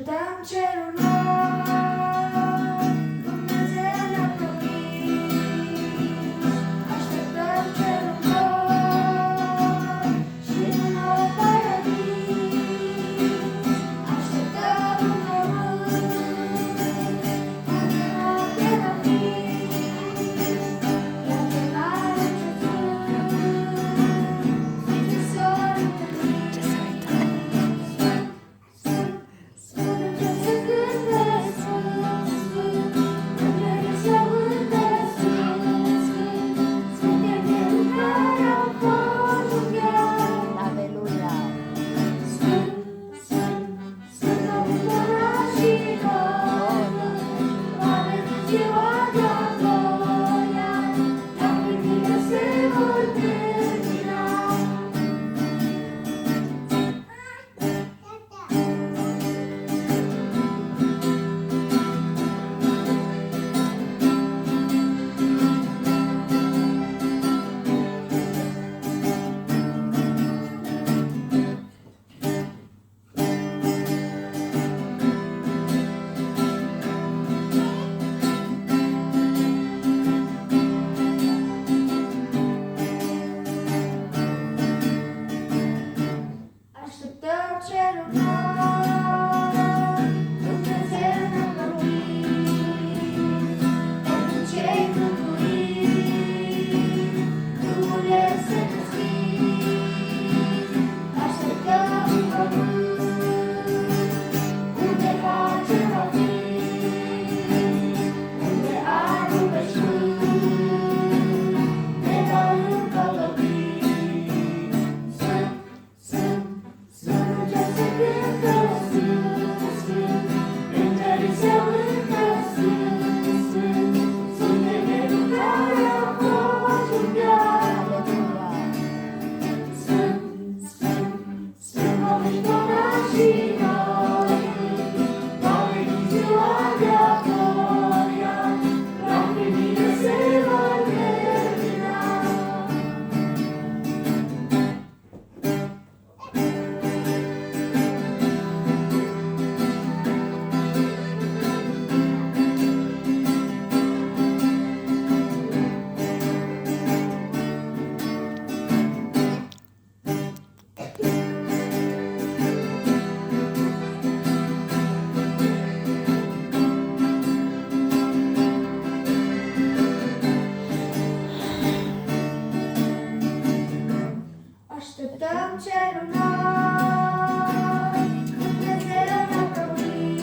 Așteptăm cerul nou, Dumnezeu ne-a promis. Așteptăm cerul nou și un nou paradis. Așteptăm un pământ unde noapte va fi, iar pe mare început Sfântul Soare întâlnit. Așteptăm cerul nou, Dumnezeu ne-a promis. Pentru cei mântuiți, drumul este deschis. Așteptăm un pământ unde pace va fi, unde anul veșnic ne va împălăvi. Așteptăm cerul nou, Dumnezeu ne-a promis.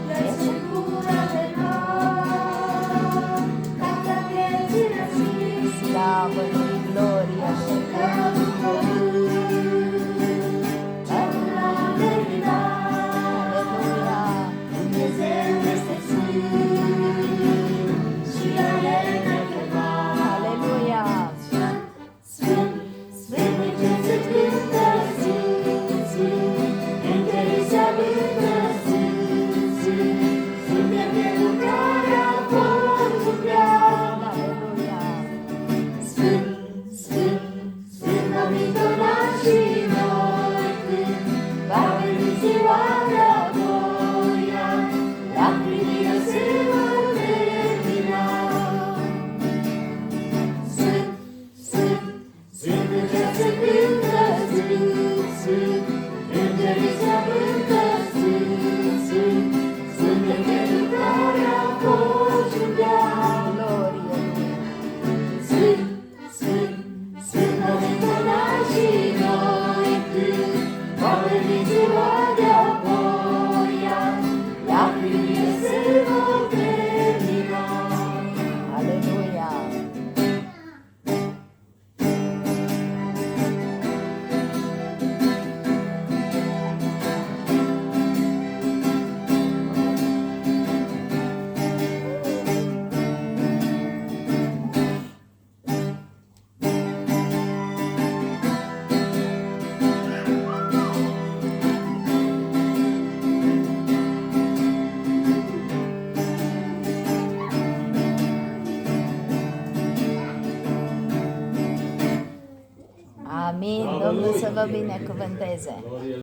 Trece gura de noi, canta vieții răstit. Slavă lui, gloria și Așteptăm un pământ, cerul nou terminat. aleluia. Dumnezeu este sfânt și El ne-a chemat. Aleluia. Sfânt, Sfânt, ce se cântă, Sfânt, Sfânt, îngerii se alătură, Sfânt, Sfânt, suntem de lucrarea porturilor. Aleluia. Sfânt, Sfânt, Sfânt, vom intona și noi când va veni ziua de avoia, lacrimile se vor termina. Sfânt, Sfânt, Sfânt, ce se cântă, Sfânt, Sfânt, îngerii se alătură, Sfânt, Sfânt, suntem de lucrarea porturilor. Glorie lui. Sfânt, Sfânt, Sfânt, vom intona și noi când va veni ziua de avoia, lacrimile se vor termina. Aleluia. Amin. Domnul să vă binecuvânteze.